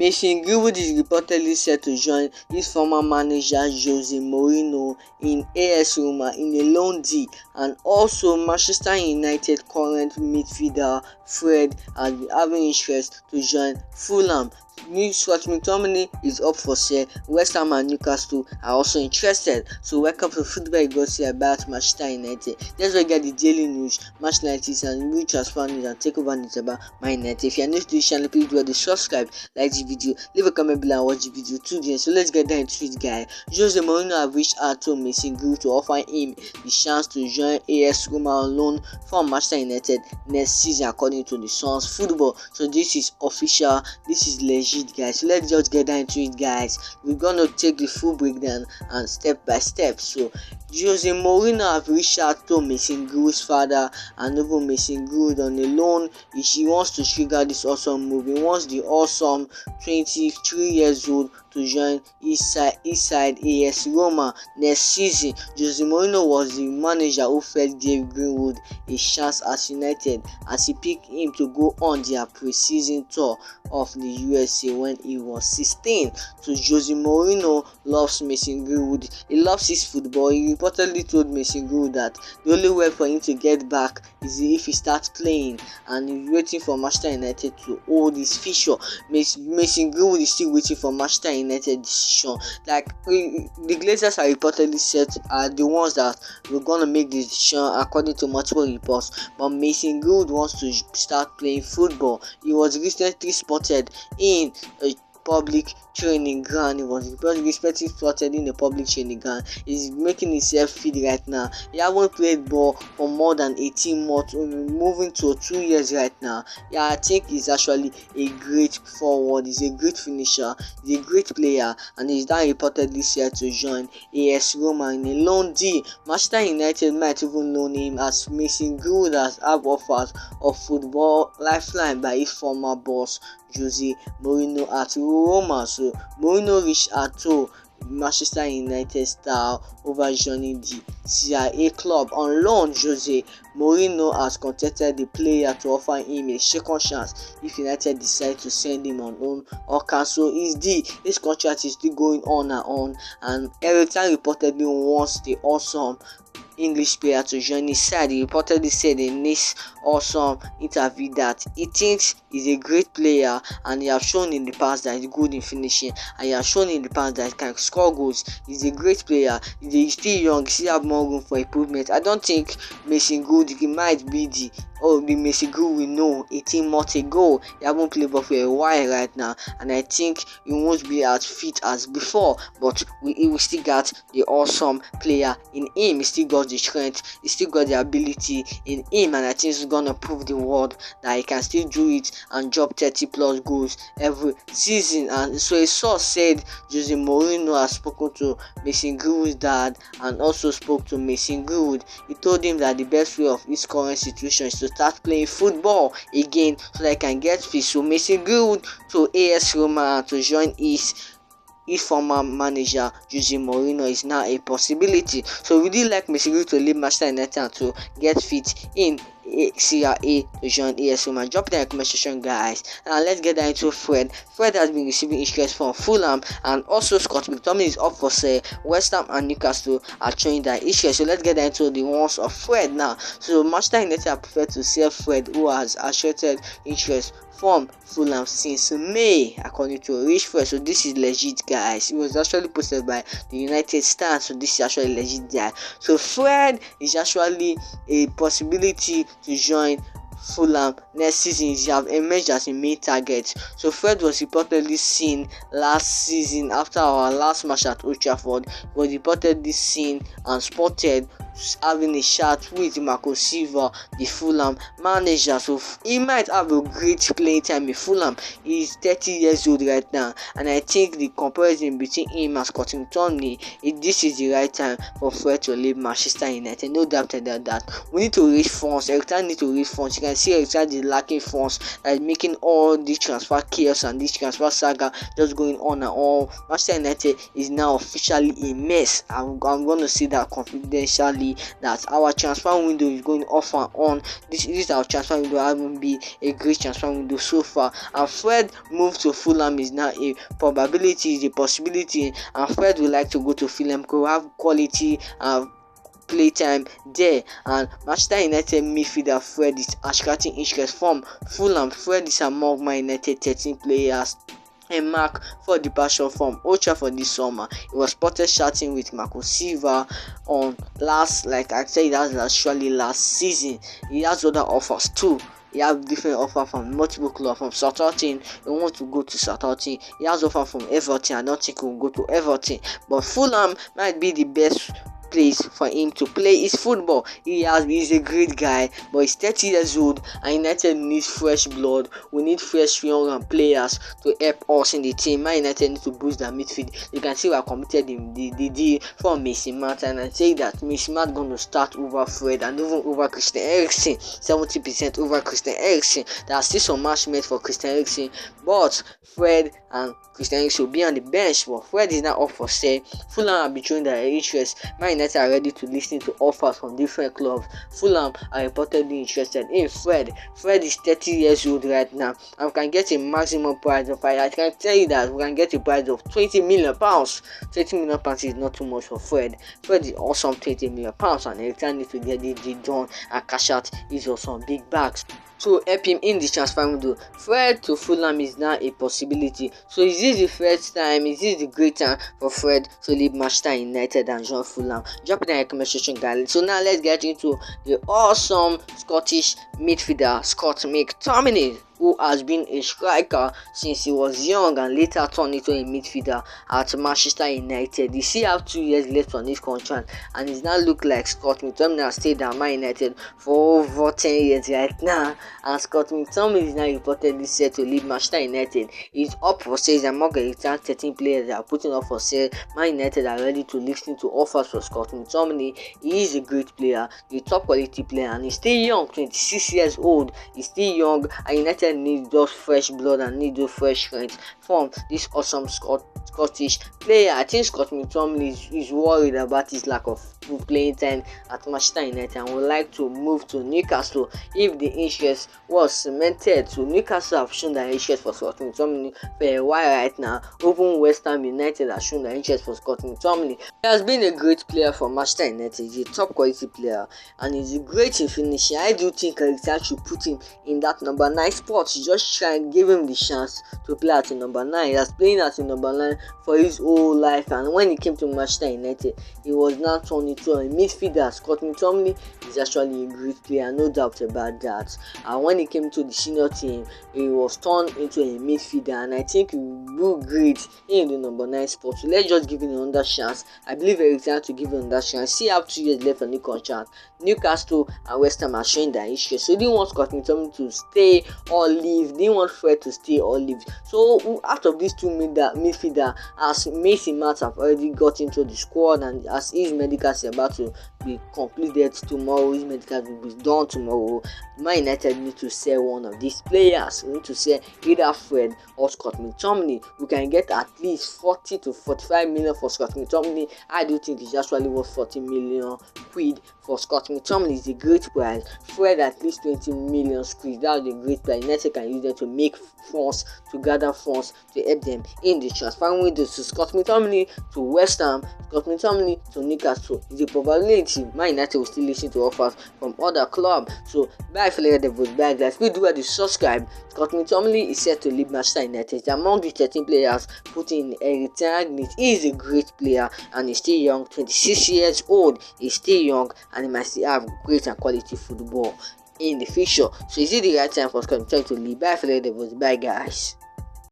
Mason Greenwood is reportedly set to join his former manager Jose Mourinho in AS Roma in a loan deal, and also Manchester United current midfielder Fred has been having interest to join Fulham. Scott Mctominay is up for sale. West Ham and Newcastle are also interested. So welcome to Football Gossip about Manchester United. Let's get the daily news, Manchester United and new transfer news and takeover news about Man United. If you are new to this channel, please do the subscribe, like the video, leave a comment below and watch the video to the end. So let's get down into it, guys. Jose Mourinho have reached out to Mason Greenwood to offer him the chance to join AS Roma on loan from Manchester United next season, according to the Sun's Football. So this is official, this is legit, guys. So let's just get down into it, guys. We're gonna take the full breakdown and step by step. So Jose Mourinho have reached out to Mason Greenwood's father and even Mason Greenwood on a loan. He wants to trigger this awesome move. He wants the awesome 23 years old to join his side AS Roma next season. Jose Mourinho was the manager who fed David Greenwood a chance at United as he picked him to go on their pre-season tour of the USA when he was 16. So Jose Mourinho loves Mason Greenwood. He loves his football. He reportedly told Mason Greenwood that the only way for him to get back is if he starts playing, and he's waiting for Manchester United to hold his future. Mason Greenwood is still waiting for Manchester United decision. Like the Glazers are reportedly set are the ones that were gonna make the decision according to multiple reports. But Mason Greenwood wants to start playing football. He was recently spotted in a public training ground. He was respectively spotted in the public training ground. He's making himself fit right now. He haven't played ball for more than 18 months, moving to 2 years right now. Yeah, I think he's actually a great forward. He's a great finisher. He's a great player, and he's now reportedly set to join AS Roma in a loan deal. Manchester United might even loan him, as Mason Greenwood has have offers of football lifeline by his former boss Jose Mourinho at Roma. So Mourinho reached out to Manchester United star over joining the CIA club on loan. Jose Mourinho has contacted the player to offer him a second chance if United decide to send him on loan or cancel his deal. This contract is still going on, and every time reportedly wants the awesome English player to join his side. He reportedly said in this awesome interview that he thinks he's a great player, and he has shown in the past that he's good in finishing, and he has shown in the past that he can score goals. He's a great player. He's still young, he still have more room for improvement. I don't think Mason Greenwood might be the Mason Greenwood we know 18 months ago. He haven't played ball for a while right now, and I think he won't be as fit as before, but we still got the awesome player in him. He still got the strength, he still got the ability in him, and I think he's gonna prove the world that he can still do it and drop 30 plus goals every season. And so a source said Jose Mourinho has spoken to Mason Greenwood's dad and also spoke to Mason Greenwood. He told him that the best way of his current situation is to start playing football again so that he can get fit. So Mason Greenwood to AS Roma to join his former manager Jose Mourinho is now a possibility. So would you like Mason Greenwood to leave Manchester United and to get fit in CIA to join AS Roma? Drop it in the comment section, guys. And let's get into Fred. Fred has been receiving interest from Fulham, and also Scott Mctominay is up for sale. West Ham and Newcastle are showing their interest. So let's get into the ones of Fred now. So Manchester United have preferred to sell Fred, who has asserted interest from Fulham since May, according to Rich Fred. So this is legit, guys. It was actually posted by the United Stand, so this is actually legit, guys. So Fred is actually a possibility to join Fulham next season. He have emerged as a main target. So Fred was reportedly seen last season after our last match at Old Trafford. He was reportedly seen and spotted having a chat with Marco Silva, the Fulham manager. So he might have a great playing time in Fulham. He's 30 years old right now, and I think the comparison between him and Scott Mctominay, this is the right time for Fred to leave Manchester United. No doubt about that. We need to raise funds. Every time we need to raise funds. You can see every time the lacking funds that is making all this transfer chaos and this transfer saga just going on and on. Manchester United is now officially a mess. I'm going to say that confidentially. be that our transfer window is going off and on. This our transfer window haven't been a great transfer window so far, and Fred move to Fulham is now a probability, is a possibility, and Fred would like to go to Fulham because we have quality playtime there. And Manchester United midfielder Fred is attracting interest from Fulham. Fred is among Man United 13 players and mark for departure from Old Trafford this summer. He was spotted chatting with Marco Silva on last season. He has other offers too. He has different offers from multiple clubs. From Southampton, he wants to go to Southampton. He has offer from Everton. I don't think he will go to Everton, but Fulham might be the best place for him to play his football. He's a great guy, but he's 30 years old, and United needs fresh blood. We need fresh young players to help us in the team. Man United need to boost their midfield. You can see we are committed the deal for Mason Mount, and I say that Mason Mount going to start over Fred and even over Christian Eriksen, 70% over Christian Eriksen. There are still some match made for Christian Eriksen, but Fred and Christian Eriksen will be on the bench. But Fred is now up for sale. Fulham are betraying their interest. Man United are ready to listen to offers from different clubs. Fulham are reportedly interested in Fred. Fred is 30 years old right now, and we can get a maximum price of, I can tell you that we can get a price of £20 million. £20 million is not too much for Fred. Fred is awesome, £20 million, and every time need to get it done and cash out is also big bags to help him in the transfer window. Fred to Fulham is now a possibility. So is this the first time? Is this the great time for Fred to leave Manchester United and join Fulham? Drop it in the comment section, guys. So now let's get into the awesome Scottish midfielder Scott Mctominay, who has been a striker since he was young and later turned into a midfielder at Manchester United. He still have 2 years left on his contract, and it now look like Scott Mctominay has stayed at Man United for over 10 years right now. And Scott Mctominay is now reportedly set to leave Manchester United. He's up for sale. Among the 13 players that are putting up for sale, Man United are ready to listen to offers for Scott Mctominay. He is a great player, a top quality player, and he's still young, 26 years old. He's still young, and United needs those fresh blood and need those fresh strength from this awesome Scottish player. I think Scott McTominay is worried about his lack of playing time at Manchester United and would like to move to Newcastle if the interest was cemented. So Newcastle have shown their interest for Scott McTominay for a while right now. Even West Ham United have shown their interest for Scott McTominay. He has been a great player for Manchester United. He's a top quality player and he's great in finishing. I do think Ericsson should put him in that number 9 spot. Just try and give him the chance to play at the number 9. He has played at the number 9 for his whole life, and when he came to Manchester United, he was now turned into a midfielder. Scott McTominay is actually a great player, no doubt about that. And when he came to the senior team, he was turned into a midfielder, and I think he will do great in the number 9 spot. So let's just give him another chance. I believe Ericsson to give him another chance. See, have 2 years left on the contract. Newcastle and West Ham are showing their interest. So they didn't want Scott McTominay to stay or leave. They didn't want Fred to stay or leave. So out of these two midfielder, as Mason Mount have already got into the squad, and as his medical is about to be completed tomorrow, his medical will be done tomorrow, Man United need to sell one of these players. We need to sell either Fred or Scott McTominay. We can get at least 40 to 45 million for Scott McTominay. I do think it's actually worth 40 million quid for Scott McTominay. Is a great price. Fred at least 20 million quid. That's a great price. United can use them to make funds, to gather funds to help them in the transfer window. So Scott McTominay to West Ham, Scott McTominay to Newcastle. Is a probability Man United will still listen to offers from other clubs. So bye for the vote. Bye guys. Please do to subscribe. Scott McTominay is set to leave Manchester United. Among the 13 players put in a retirement, he is a great player and he's still young, 26 years old. He's still young and he might still have great and quality football in the future. So is it the right time for Scott McTominay to leave? Bye for the vote. Bye guys.